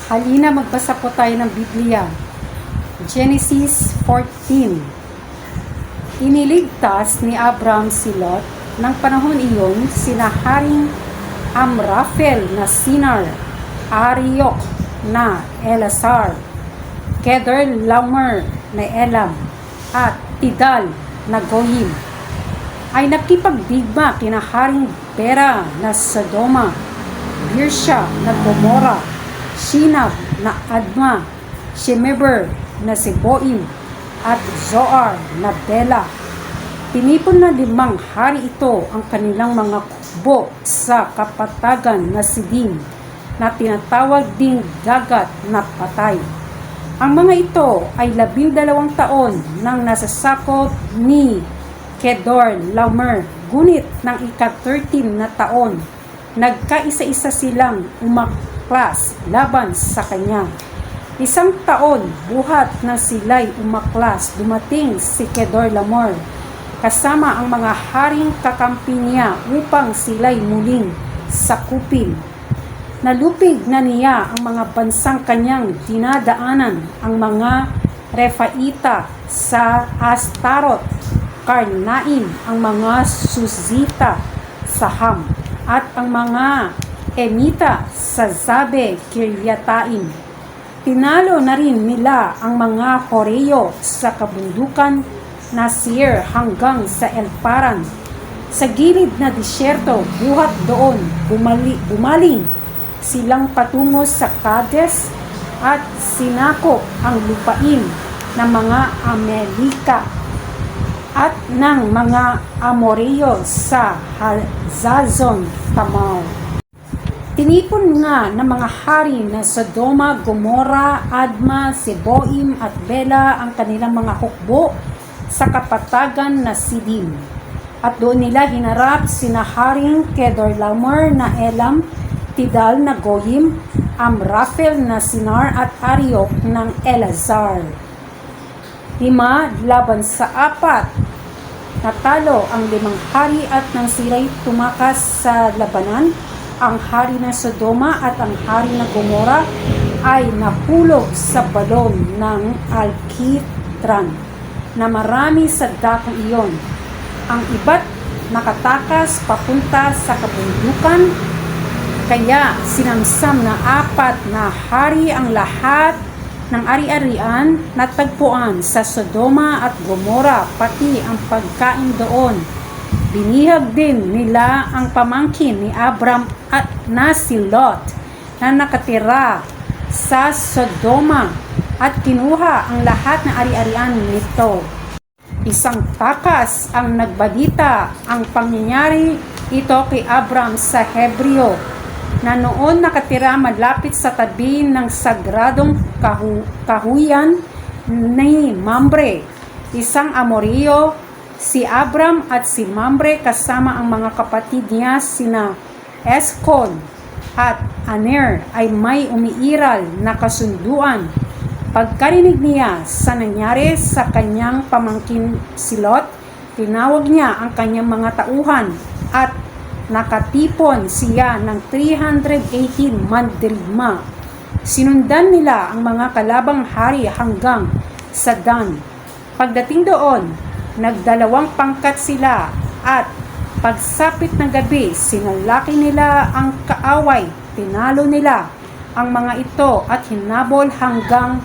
Halina magbasa po tayo ng Biblia. Genesis 14. Iniligtas ni Abram si Lot ng panahon iyon sina Haring Amraphel na Sinar, Ariok na Elasar, Kedorlaomer na Elam, at Tidal na Goyim ay nakipagdigma kina Haring Bera na Sodoma, Birsha na Gomora, Shinab na Adma, Shemeber na Seboim, at Zoar na Bela. Tinipon na 5 hari ito ang kanilang mga kubo sa kapatagan na Sidim na tinatawag ding dagat na patay. Ang mga ito ay 12 taon nang nasasakop ni Kedorlaomer, ngunit ng ika-13 na taon, nagkaisa-isa silang umaklas laban sa kanya. 1 taon buhat na sila'y umaklas, dumating si Kedorlaomer kasama ang mga haring kakampi niya upang sila'y muling sakupin. Nalupig na niya ang mga bansang kanyang dinadaanan, ang mga Refaita sa Astarot, Karnaim, ang mga Suzita sa Ham, at ang mga Emita sa Zabe Kiryataim. Tinalo na rin nila ang mga Horeo sa kabundukan na Seir hanggang sa Elparan. Sa gilid na disyerto, buhat doon, bumaling silang patungo sa Kades at sinakop ang lupain ng mga Amalika at ng mga Amoreo sa Hazazon Tamar. Tinipon nga ng mga hari na Sodoma, Gomora, Adma, Seboim at Bela ang kanilang mga hukbo sa kapatagan na Sidim. At doon nila hinarap sina Haring Kedorlaomer na Elam, Tidal na Goyim, Amraphel na Sinar at Ariok ng Elasar. 5 laban sa 4. Natalo ang 5 hari at nang sila'y tumakas sa labanan, ang hari ng Sodoma at ang hari ng Gomora ay nahulog sa balon ng Alkitran na marami sa dakong iyon. Ang iba't nakatakas papunta sa kabundukan, kaya sinamsam na 4 na hari ang lahat ng ari-arian na tagpuan sa Sodoma at Gomora, pati ang pagkain doon. Binihag din nila ang pamangkin ni Abram at na si Lot na nakatira sa Sodoma at kinuha ang lahat ng ari-arian nito. Isang takas ang nagbalita ang pangyayari ito kay Abram sa Hebreo, na noon nakatira malapit sa tabi ng sagradong kahuyan ni Mamre, isang Amoreo. Si Abram at si Mamre kasama ang mga kapatid niya sina Eskol at Aner ay may umiiral na kasunduan. Pagkarinig niya sa nangyari sa kanyang pamangkin si Lot, tinawag niya ang kanyang mga tauhan at nakatipon siya ng 318 mandirigma. Sinundan nila ang mga kalabang hari hanggang sa Dan. Pagdating doon, nagdalawang pangkat sila at pagsapit ng gabi, sinalaki nila ang kaaway. Tinalo nila ang mga ito at hinabol hanggang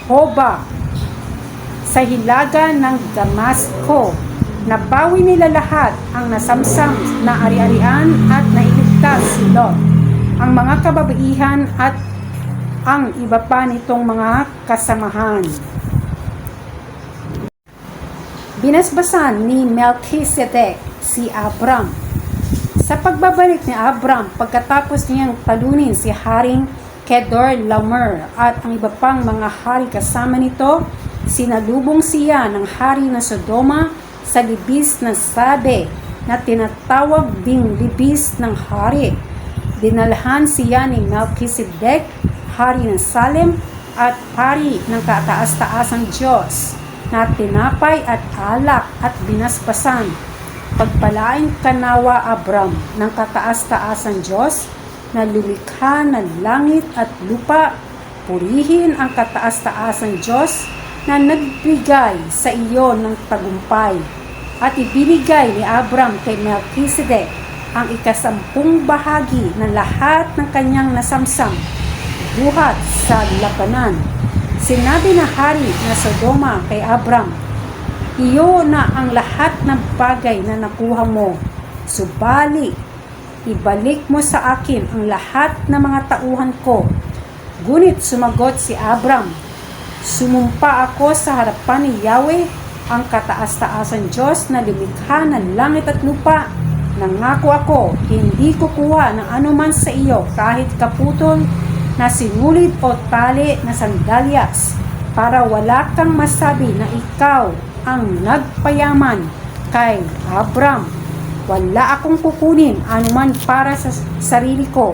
Hoba sa hilaga ng Damasco. Nabawi nila lahat ang nasamsam na ari-arian at nailigtas si Lot, ang mga kababaihan at ang iba pa nitong mga kasamahan. Binasbasan ni Melchizedek si Abram. Sa pagbabalik ni Abram, pagkatapos niyang talunin si Haring Kedorlaomer at ang iba pang mga hari kasama nito, sinalubong siya ng hari ng Sodoma sa libis ng Sabe na tinatawag ding libis ng hari. Dinalhan siya ni Melchizedek, hari ng Salem at hari ng kataas-taasang Diyos, na tinapay at alak at binasbasan. Pagpalain ka nawa, Abram, ng kataas-taasang Diyos na lumikha ng langit at lupa Purihin ang kataas-taasang Diyos na nagbigay sa iyo ng tagumpay at ibinigay ni Abram kay Melchizedek ang ikasampung bahagi ng lahat ng kanyang nasamsam buhat sa labanan. Sinabi na hari na Sodoma kay Abram, iyo na ang lahat ng bagay na nakuha mo, subalit ibalik mo sa akin ang lahat ng mga tauhan ko. Ngunit sumagot si Abram, sumumpa ako sa harapan ni Yahweh, ang kataas-taasang Diyos na lumikha ng langit at lupa. Nangako ako, hindi kukuha ng anuman sa iyo kahit kaputol na sinulid o tali na sandalyas, para wala kang masabi na ikaw ang nagpayaman kay Abram. Wala akong kukunin anuman para sa sarili ko.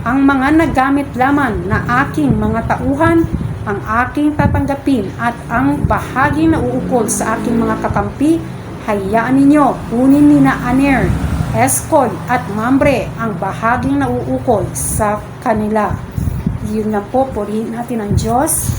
Ang mga nagamit lamang na aking mga tauhan, ang aking tatanggapin, at ang bahagi na uukol sa aking mga kakampi, hayaan ninyo kunin ni na Aner, Eskol at Mamre ang bahaging nauukol sa kanila. Yun na po, purihin natin ang Diyos.